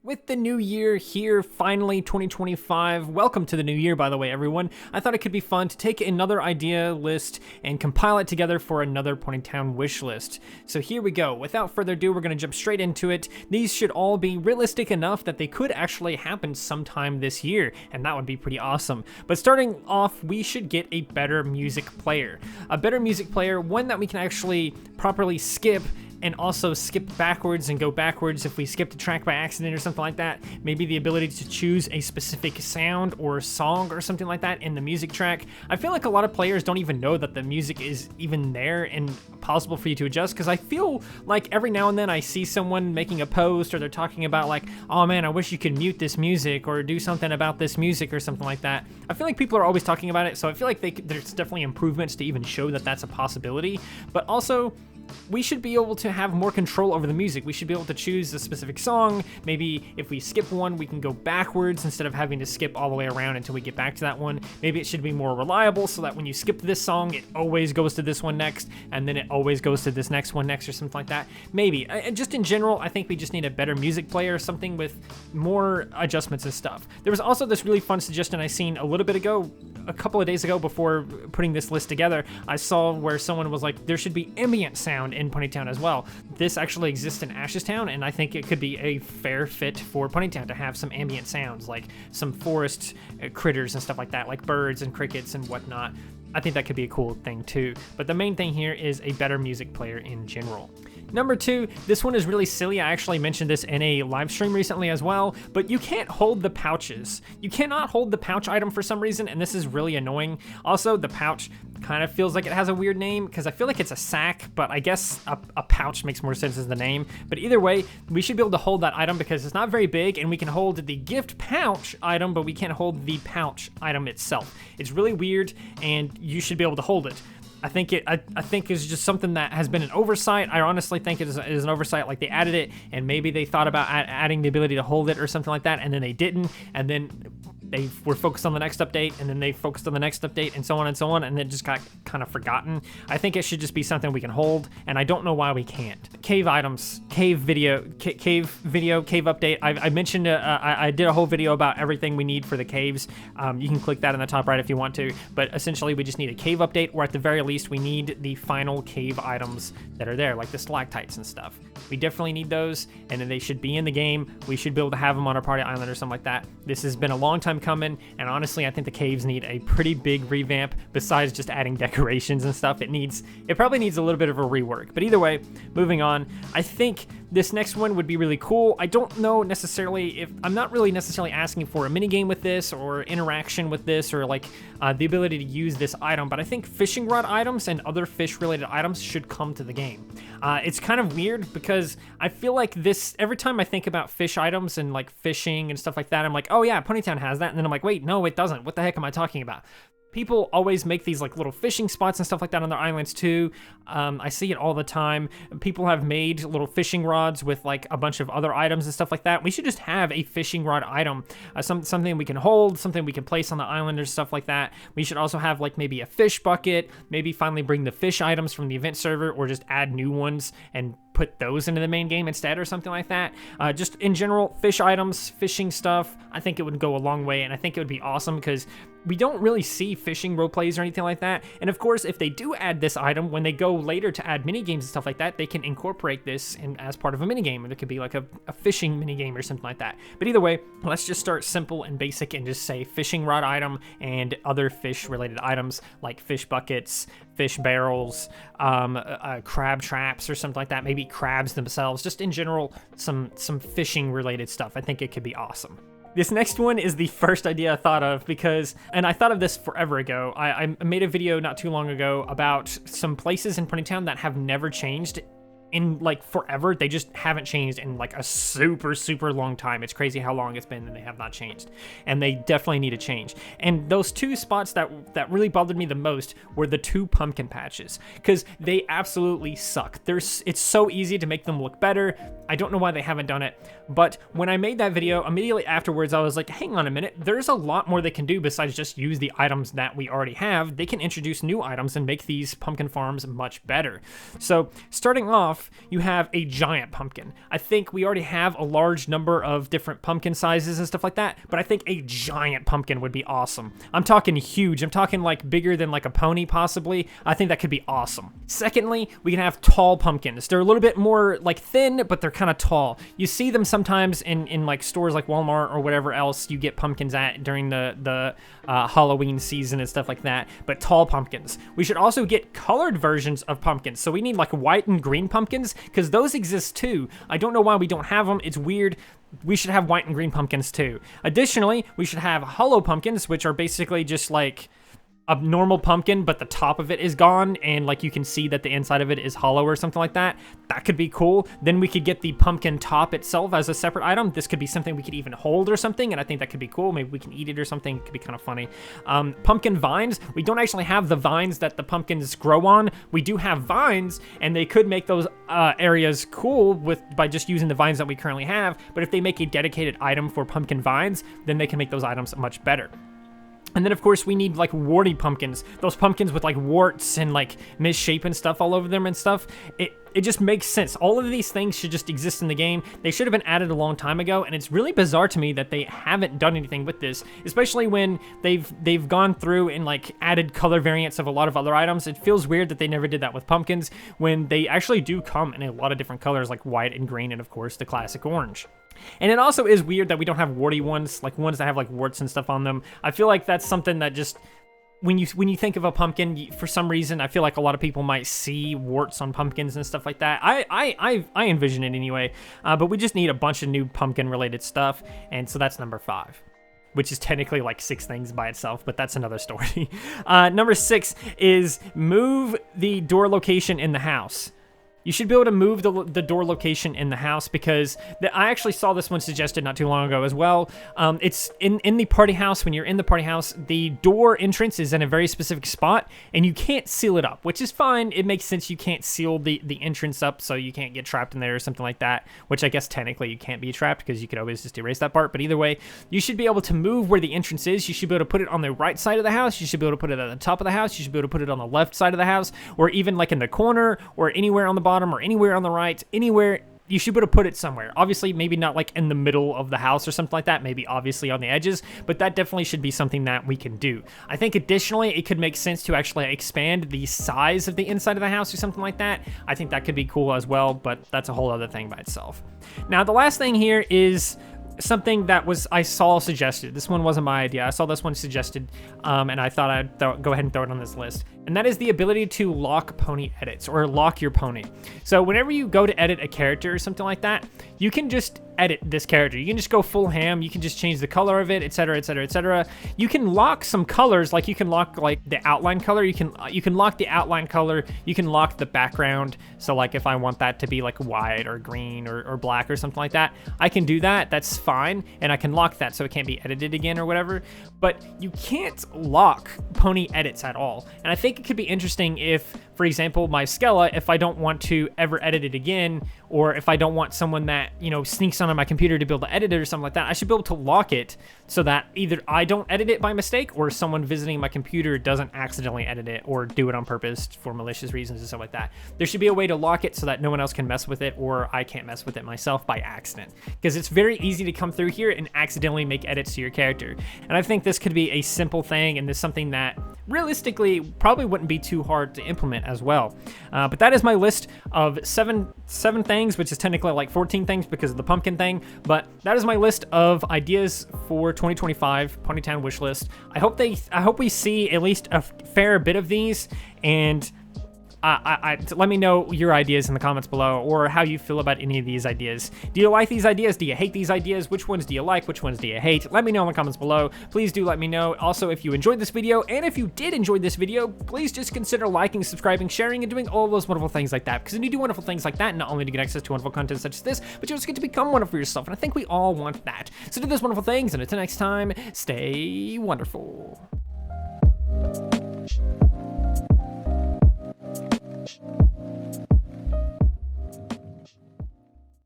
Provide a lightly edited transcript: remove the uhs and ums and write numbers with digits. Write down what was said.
With the new year here, finally 2025, welcome to the new year, by the way, everyone. I thought it could be fun to take another idea list and compile it together for another PonyTown wish list. So here we go. Without further ado, we're going to jump straight into it. These should all be realistic enough that they could actually happen sometime this year, and that would be pretty awesome. But starting off, we should get a better music player. A better music player, one that we can actually properly skip and also skip backwards and go backwards if we skipped a track by accident or something like that. Maybe the ability to choose a specific sound or song or something like that in the music track. I feel like a lot of players don't even know that the music is even there and possible for you to adjust, because I feel like every now and then I see someone making a post or they're talking about like, oh man, I wish you could mute this music or do something about this music or something like that. I feel like people are always talking about it, so I feel like there's definitely improvements to even show that that's a possibility. But also, we should be able to have more control over the music. We should be able to choose a specific song. Maybe if we skip one, we can go backwards instead of having to skip all the way around until we get back to that one. Maybe it should be more reliable so that when you skip this song, it always goes to this one next, and then it always goes to this next one next or something like that. Maybe. Just in general, I think we just need a better music player, something with more adjustments and stuff. There was also this really fun suggestion I seen a little bit ago, a couple of days ago before putting this list together. I saw where someone was like, there should be ambient sound in PonyTown as well. This actually exists in Ashestown, and I think it could be a fair fit for PonyTown to have some ambient sounds, like some forest critters and stuff like that, like birds and crickets and whatnot. I think that could be a cool thing too. But the main thing here is a better music player in general. Number 2, this one is really silly. I actually mentioned this in a live stream recently as well, but you can't hold the pouches. You cannot hold the pouch item for some reason, and this is really annoying. Also, the pouch kind of feels like it has a weird name because I feel like it's a sack, but I guess a pouch makes more sense as the name. But either way, we should be able to hold that item because it's not very big, and we can hold the gift pouch item, but we can't hold the pouch item itself. It's really weird, and you should be able to hold it. I think it's just something that has been an oversight. I honestly think it is an oversight. Like, they added it, and maybe they thought about adding the ability to hold it or something like that, and then they didn't, and then they were focused on the next update, and then they focused on the next update, and so on, and it just got kind of forgotten. I think it should just be something we can hold, and I don't know why we can't. Cave items, cave video, cave update. I mentioned, I did a whole video about everything we need for the caves. You can click that in the top right if you want to, but essentially we just need a cave update, or at the very least we need the final cave items that are there, like the stalactites and stuff. We definitely need those, and then they should be in the game. We should be able to have them on our party island or something like that. This has been a long time coming, and honestly, I think the caves need a pretty big revamp besides just adding decorations and stuff. It probably needs a little bit of a rework. But either way, moving on, I think this next one would be really cool. I don't know necessarily if I'm not really necessarily asking for a mini game with this or interaction with this or like the ability to use this item, but I think fishing rod items and other fish related items should come to the game. It's kind of weird because I feel like this, every time I think about fish items and like fishing and stuff like that, I'm like, oh yeah, PonyTown has that. And then I'm like, wait, no, it doesn't. What the heck am I talking about? People always make these like little fishing spots and stuff like that on their islands too. I see it all the time. People have made little fishing rods with like a bunch of other items and stuff like that. We should just have a fishing rod item, something we can hold, something we can place on the island or stuff like that. We should also have like maybe a fish bucket, maybe finally bring the fish items from the event server or just add new ones and put those into the main game instead or something like that. Just in general, fish items, fishing stuff, I think it would go a long way, and I think it would be awesome because we don't really see fishing roleplays or anything like that. And of course, if they do add this item, when they go later to add mini games and stuff like that, they can incorporate this as part of a mini game, and it could be like a fishing mini game or something like that. But either way, let's just start simple and basic and just say fishing rod item and other fish related items like fish buckets, fish barrels, crab traps or something like that, maybe crabs themselves, just in general, some fishing related stuff. I think it could be awesome. This next one is the first idea I thought of and I thought of this forever ago. I made a video not too long ago about some places in PonyTown that have never changed in like forever. They just haven't changed in like a super long time. It's crazy how long it's been and they have not changed, and they definitely need to change. And those two spots that really bothered me the most were the 2 pumpkin patches, because they absolutely suck. It's so easy to make them look better. I don't know why they haven't done it, but when I made that video, immediately afterwards I was like, hang on a minute, there's a lot more they can do besides just use the items that we already have. They can introduce new items and make these pumpkin farms much better. So starting off, if you have a giant pumpkin. I think we already have a large number of different pumpkin sizes and stuff like that, but I think a giant pumpkin would be awesome. I'm talking huge. I'm talking like bigger than like a pony possibly. I think that could be awesome. Secondly, we can have tall pumpkins. They're a little bit more like thin, but they're kind of tall. You see them sometimes in like stores like Walmart or whatever else you get pumpkins at during the Halloween season and stuff like that, but tall pumpkins. We should also get colored versions of pumpkins. So we need like white and green pumpkins because those exist too. I don't know why we don't have them. It's weird. We should have white and green pumpkins too. Additionally, we should have hollow pumpkins, which are basically just like a normal pumpkin, but the top of it is gone, and like you can see that the inside of it is hollow or something like that. That could be cool. Then we could get the pumpkin top itself as a separate item. This could be something we could even hold or something, and I think that could be cool. Maybe we can eat it or something. It could be kind of funny. Pumpkin vines. We don't actually have the vines that the pumpkins grow on. We do have vines, and they could make those areas cool by just using the vines that we currently have, but if they make a dedicated item for pumpkin vines, then they can make those items much better. And then, of course, we need, like, warty pumpkins. Those pumpkins with, like, warts and, like, misshapen stuff all over them and stuff. It just makes sense. All of these things should just exist in the game. They should have been added a long time ago, and it's really bizarre to me that they haven't done anything with this, especially when they've gone through and, like, added color variants of a lot of other items. It feels weird that they never did that with pumpkins when they actually do come in a lot of different colors, like white and green and, of course, the classic orange. And it also is weird that we don't have warty ones, like ones that have like warts and stuff on them. I feel like that's something that just, when you think of a pumpkin, for some reason, I feel like a lot of people might see warts on pumpkins and stuff like that. I envision it anyway, but we just need a bunch of new pumpkin related stuff. And so that's number 5. Which is technically like 6 things by itself, but that's another story. Number 6 is move the door location in the house. You should be able to move the door location in the house because I actually saw this one suggested not too long ago as well. It's in the party house. When you're in the party house, the door entrance is in a very specific spot, and you can't seal it up, which is fine. It makes sense. You can't seal the entrance up, so you can't get trapped in there or something like that, which I guess technically you can't be trapped because you could always just erase that part. But either way, you should be able to move where the entrance is. You should be able to put it on the right side of the house. You should be able to put it at the top of the house. You should be able to put it on the left side of the house, or even like in the corner or anywhere on the bottom or anywhere on the right, anywhere. You should be able to put it somewhere. Obviously, maybe not like in the middle of the house or something like that, maybe obviously on the edges, but that definitely should be something that we can do. I think additionally, it could make sense to actually expand the size of the inside of the house or something like that. I think that could be cool as well, but that's a whole other thing by itself. Now, the last thing here is something that I saw suggested. This one wasn't my idea. I saw this one suggested, and I thought I'd go ahead and throw it on this list. And that is the ability to lock pony edits, or lock your pony. So whenever you go to edit a character or something like that, you can just edit this character. You can just go full ham. You can just change the color of it, etc., etc., etc. You can lock some colors, like you can lock like the outline color. You can lock the outline color. You can lock the background. So like if I want that to be like white or green or black or something like that, I can do that. That's fine, and I can lock that so it can't be edited again or whatever. But you can't lock pony edits at all. And I think it could be interesting if, for example, my Skella, if I don't want to ever edit it again, or if I don't want someone that, you know, sneaks onto my computer to be able to edit it or something like that, I should be able to lock it so that either I don't edit it by mistake or someone visiting my computer doesn't accidentally edit it or do it on purpose for malicious reasons and stuff like that. There should be a way to lock it so that no one else can mess with it, or I can't mess with it myself by accident. Because it's very easy to come through here and accidentally make edits to your character. And I think this could be a simple thing, and this is something that realistically probably wouldn't be too hard to implement as well. But that is my list of seven things, which is technically like 14 things because of the pumpkin thing. But that is my list of ideas for 2025 PonyTown wish list. I hope we see at least a fair bit of these, and let me know your ideas in the comments below, or how you feel about any of these ideas. Do you like these ideas? Do you hate these ideas? Which ones do you like? Which ones do you hate? Let me know in the comments below. Please do let me know. Also, if you enjoyed this video, and if you did enjoy this video, please just consider liking, subscribing, sharing, and doing all those wonderful things like that. Because when you do wonderful things like that, not only do you get access to wonderful content such as this, but you also get to become wonderful yourself. And I think we all want that. So do those wonderful things, and until next time, stay wonderful.